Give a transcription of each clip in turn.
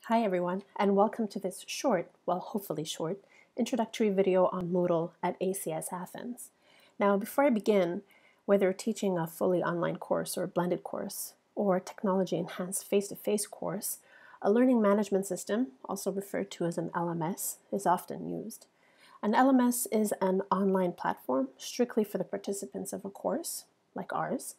Hi everyone, and welcome to this short, well hopefully short, introductory video on Moodle at ACS Athens. Now before I begin, whether teaching a fully online course or a blended course, or technology-enhanced face-to-face course, a learning management system, also referred to as an LMS, is often used. An LMS is an online platform strictly for the participants of a course, like ours,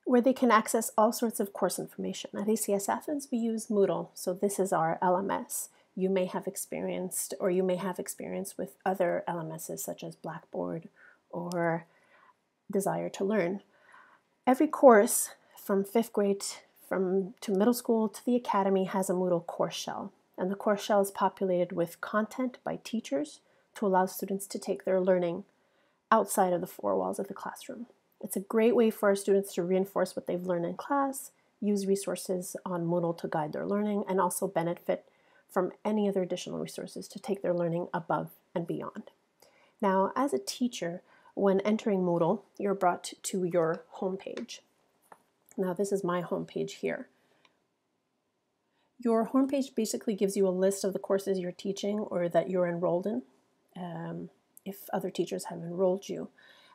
where they can access all sorts of course information. At ACS Athens, we use Moodle, so this is our LMS. You may have experienced, or you may have experience with other LMSs such as Blackboard or Desire to Learn. Every course from 5th grade to middle school to the academy has a Moodle course shell, and the course shell is populated with content by teachers to allow students to take their learning outside of the four walls of the classroom. It's a great way for our students to reinforce what they've learned in class, use resources on Moodle to guide their learning, and also benefit from any other additional resources to take their learning above and beyond. Now, as a teacher, when entering Moodle, you're brought to your homepage. Now, this is my homepage here. Your homepage basically gives you a list of the courses you're teaching or that you're enrolled in, if other teachers have enrolled you.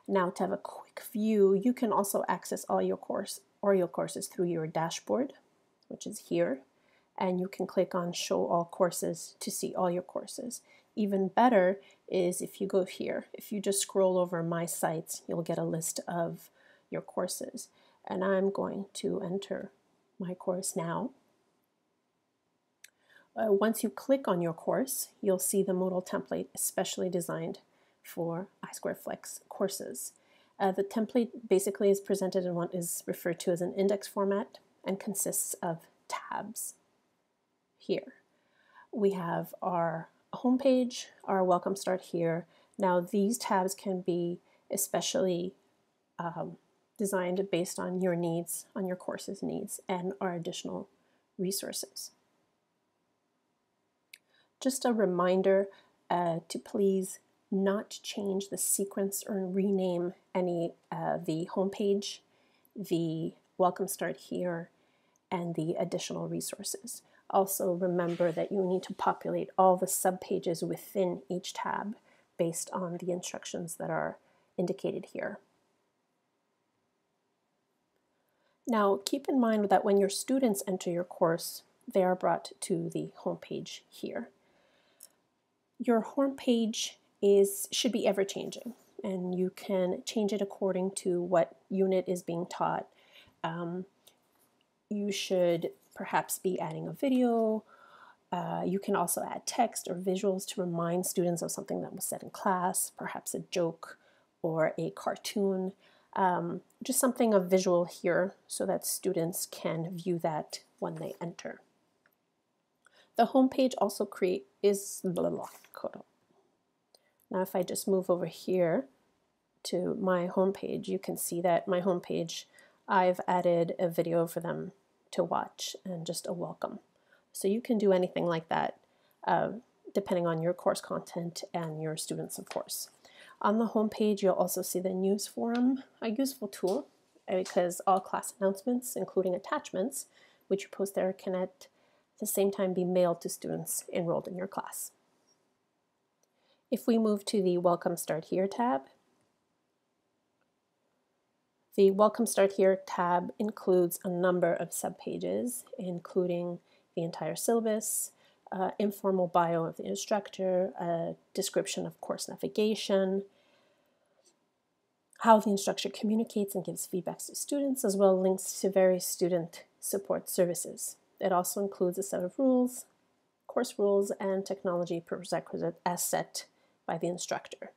Now, to have a quick view, you can also access all your courses through your dashboard, which is here, and you can click on Show All Courses to see all your courses. Even better is if you go here, if you just scroll over My Sites, you'll get a list of your courses. And I'm going to enter my course now. Once you click on your course, you'll see the Moodle template especially designed for iSquareFlex courses. The template basically is presented in what is referred to as an index format and consists of tabs. Here we have our homepage, our Welcome Start here. Now these tabs can be especially designed based on your needs, on your course's needs, and our additional resources. Just a reminder to please not change the sequence or rename any the homepage, the Welcome Start Here, and the additional resources. Also remember that you need to populate all the subpages within each tab based on the instructions that are indicated here. Now keep in mind that when your students enter your course, they are brought to the homepage here. Your homepage should be ever-changing, and you can change it according to what unit is being taught. You should perhaps be adding a video. You can also add text or visuals to remind students of something that was said in class, perhaps a joke or a cartoon, just something of visual here so that students can view that when they enter. The homepage also is Now if I just move over here to my homepage, you can see that my homepage, I've added a video for them to watch and just a welcome. So you can do anything like that depending on your course content and your students, of course. On the homepage, you'll also see the news forum, a useful tool because all class announcements, including attachments, which you post there, can at the same time be mailed to students enrolled in your class. If we move to the Welcome Start Here tab, the Welcome Start Here tab includes a number of subpages, including the entire syllabus, informal bio of the instructor, a description of course navigation, how the instructor communicates and gives feedbacks to students, as well as links to various student support services. It also includes a set of rules, course rules, and technology prerequisite as set by the instructor.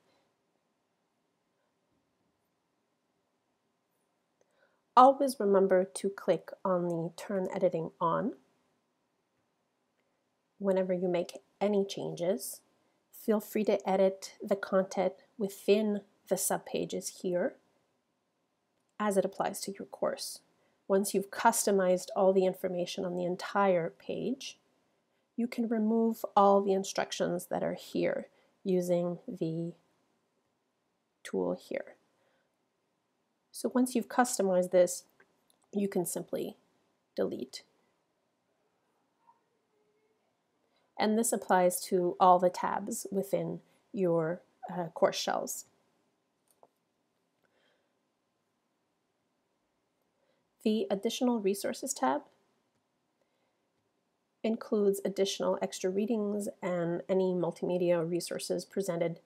Always remember to click on the Turn Editing On whenever you make any changes. Feel free to edit the content within the subpages here as it applies to your course. Once you've customized all the information on the entire page, you can remove all the instructions that are here using the tool here. So once you've customized this, you can simply delete. And this applies to all the tabs within your course shells. The Additional Resources tab includes additional extra readings and any multimedia resources presented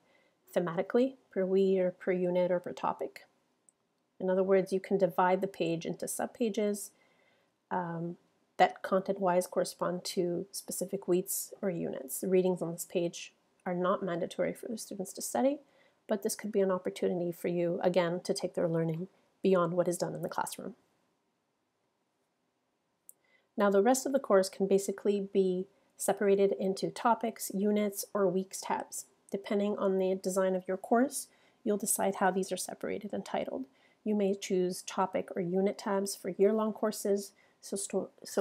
thematically per week or per unit or per topic. In other words, you can divide the page into subpages that content-wise correspond to specific weeks or units. The readings on this page are not mandatory for the students to study, but this could be an opportunity for you, again, to take their learning beyond what is done in the classroom. Now, the rest of the course can basically be separated into topics, units, or weeks tabs. Depending on the design of your course, you'll decide how these are separated and titled. You may choose topic or unit tabs for year-long courses so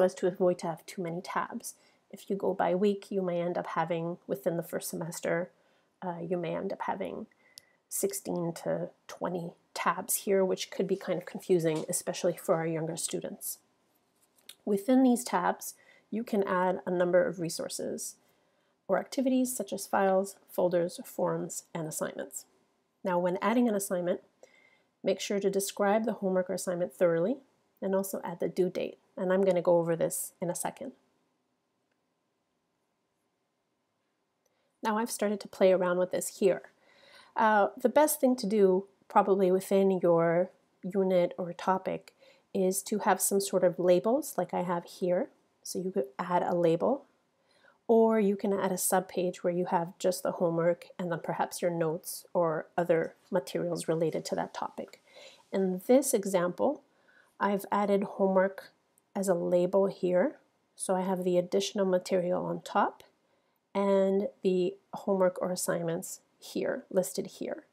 as to avoid to have too many tabs. If you go by week, you may end up having, within the first semester, you may end up having 16 to 20 tabs here, which could be kind of confusing, especially for our younger students. Within these tabs, you can add a number of resources or activities such as files, folders, forums, and assignments. Now, when adding an assignment, make sure to describe the homework or assignment thoroughly and also add the due date. And I'm going to go over this in a second. Now I've started to play around with this here. The best thing to do probably within your unit or topic is to have some sort of labels like I have here. So you could add a label, or you can add a subpage where you have just the homework and then perhaps your notes or other materials related to that topic. In this example, I've added homework as a label here. So I have the additional material on top and the homework or assignments here, listed here.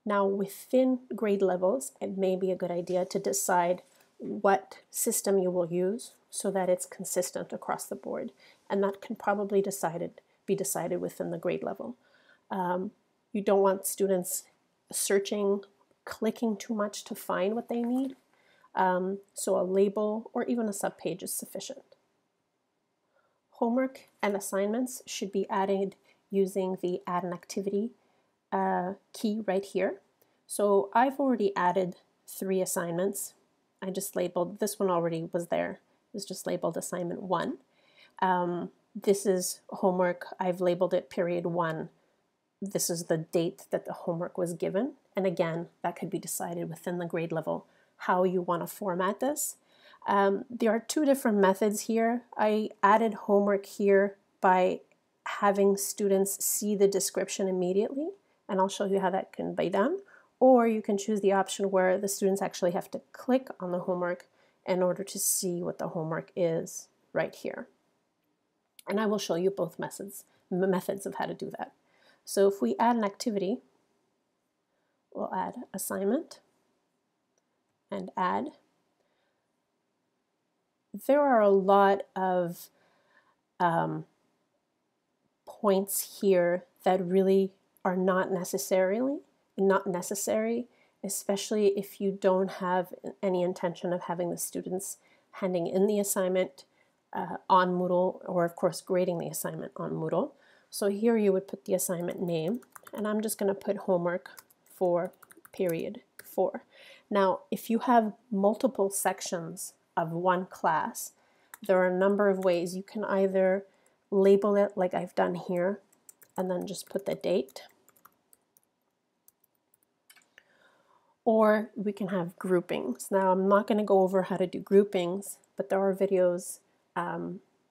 Now within grade levels, it may be a good idea to decide what system you will use so that it's consistent across the board. And that can probably be decided within the grade level. You don't want students searching, clicking too much to find what they need. So a label or even a subpage is sufficient. Homework and assignments should be added using the Add an Activity key right here. So I've already added 3 assignments. I just labeled, this one already was there. It was just labeled assignment 1. This is homework. I've labeled it period 1. This is the date that the homework was given. And again, that could be decided within the grade level how you want to format this. There are 2 different methods here. I added homework here by having students see the description immediately, and I'll show you how that can be done. Or you can choose the option where the students actually have to click on the homework in order to see what the homework is right here. And I will show you both methods of how to do that. So if we add an activity, we'll add assignment and add. There are a lot of points here that really are not necessary, especially if you don't have any intention of having the students handing in the assignment on Moodle, or of course grading the assignment on Moodle. So here you would put the assignment name, and I'm just going to put homework for period 4. Now, if you have multiple sections of one class, there are a number of ways. You can either label it like I've done here, and then just put the date. Or we can have groupings. Now, I'm not going to go over how to do groupings, but there are videos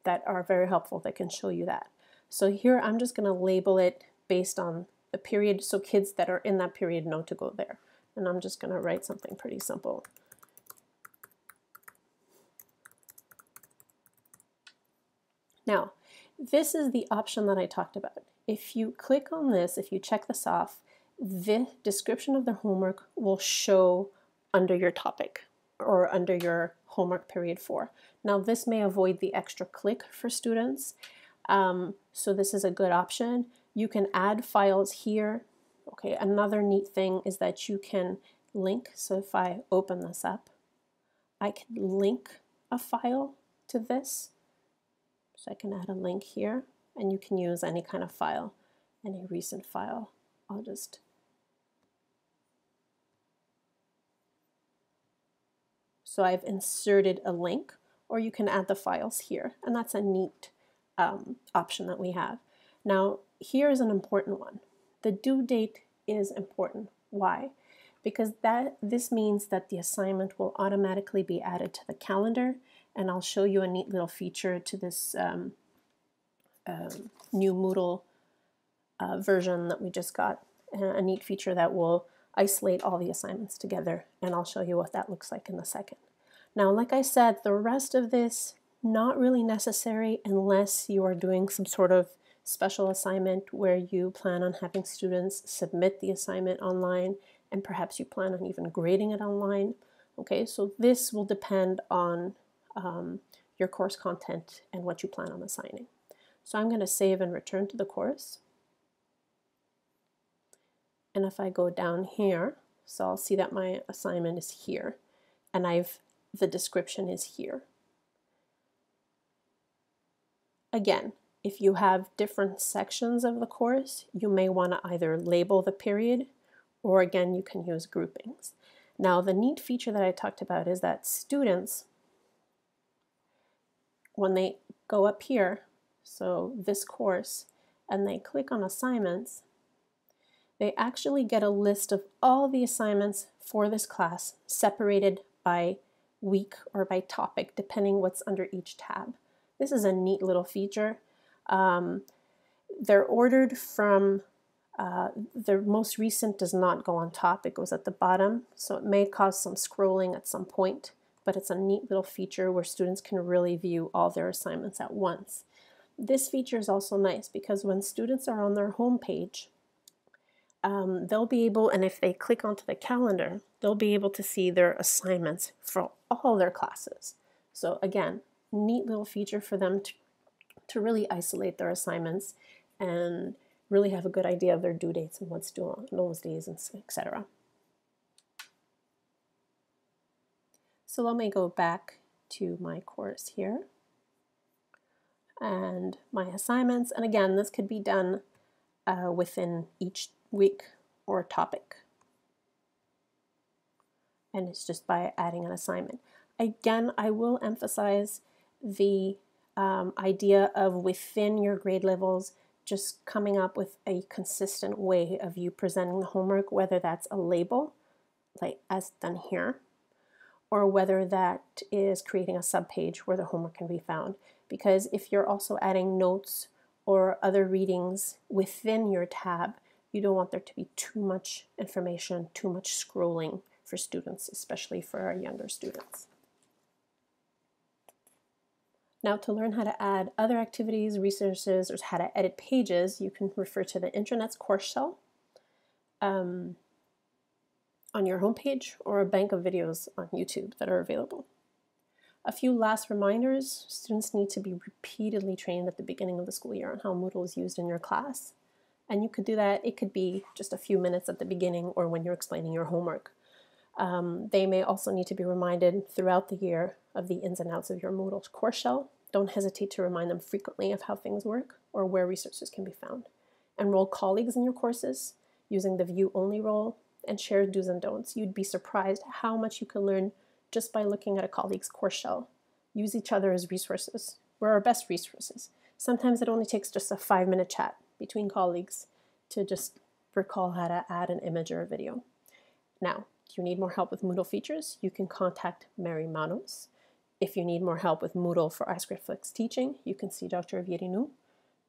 that are very helpful that can show you that. So here I'm just going to label it based on the period, so kids that are in that period know to go there. And I'm just going to write something pretty simple. Now, this is the option that I talked about. If you click on this, if you check this off, the description of the homework will show under your topic or under your homework period 4. Now, this may avoid the extra click for students, so this is a good option. You can add files here. Okay, another neat thing is that you can link. So if I open this up, I can link a file to this. So I can add a link here, and you can use any kind of file, any recent file. So I've inserted a link, or you can add the files here, and that's a neat option that we have. Now, here's an important one. The due date is important. Why? Because this means that the assignment will automatically be added to the calendar, and I'll show you a neat little feature to this new Moodle version that we just got, a neat feature that will isolate all the assignments together, and I'll show you what that looks like in a second. Now, like I said, the rest of this, not really necessary unless you are doing some sort of special assignment where you plan on having students submit the assignment online, and perhaps you plan on even grading it online. Okay, so this will depend on your course content and what you plan on assigning. So I'm going to save and return to the course. And if I go down here, so I'll see that my assignment is here, and the description is here. Again, if you have different sections of the course, you may want to either label the period, or again, you can use groupings. Now, the neat feature that I talked about is that students, when they go up here, so this course, and they click on assignments, they actually get a list of all the assignments for this class separated by week or by topic, depending what's under each tab. This is a neat little feature. They're ordered from, the most recent does not go on top, it goes at the bottom, so it may cause some scrolling at some point, but it's a neat little feature where students can really view all their assignments at once. This feature is also nice because when students are on their home page, they'll be able, and if they click onto the calendar, they'll be able to see their assignments for all their classes. So again, neat little feature for them to really isolate their assignments and really have a good idea of their due dates and what's due on those days, and etc. So let me go back to my course here and my assignments. And again, this could be done within each week or topic. And it's just by adding an assignment. Again, I will emphasize the idea of within your grade levels, just coming up with a consistent way of you presenting the homework, whether that's a label, like as done here, or whether that is creating a subpage where the homework can be found. Because if you're also adding notes or other readings within your tab, you don't want there to be too much information, too much scrolling for students, especially for our younger students. Now, to learn how to add other activities, resources, or how to edit pages, you can refer to the Intranet's course shell on your homepage, or a bank of videos on YouTube that are available. A few last reminders: students need to be repeatedly trained at the beginning of the school year on how Moodle is used in your class. And you could do that, it could be just a few minutes at the beginning or when you're explaining your homework. They may also need to be reminded throughout the year of the ins and outs of your Moodle course shell. Don't hesitate to remind them frequently of how things work or where resources can be found. Enroll colleagues in your courses using the view-only role, and share do's and don'ts. You'd be surprised how much you can learn just by looking at a colleague's course shell. Use each other as resources. We're our best resources. Sometimes it only takes just a 5-minute chat between colleagues to just recall how to add an image or a video. Now, if you need more help with Moodle features, you can contact Mary Manos. If you need more help with Moodle for I2Flex teaching, you can see Dr. Vierinou.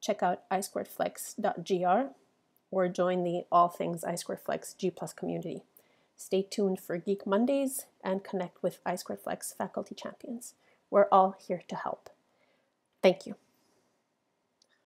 Check out I2Flex.gr or join the All Things I2Flex G+ community. Stay tuned for Geek Mondays and connect with I2Flex faculty champions. We're all here to help. Thank you.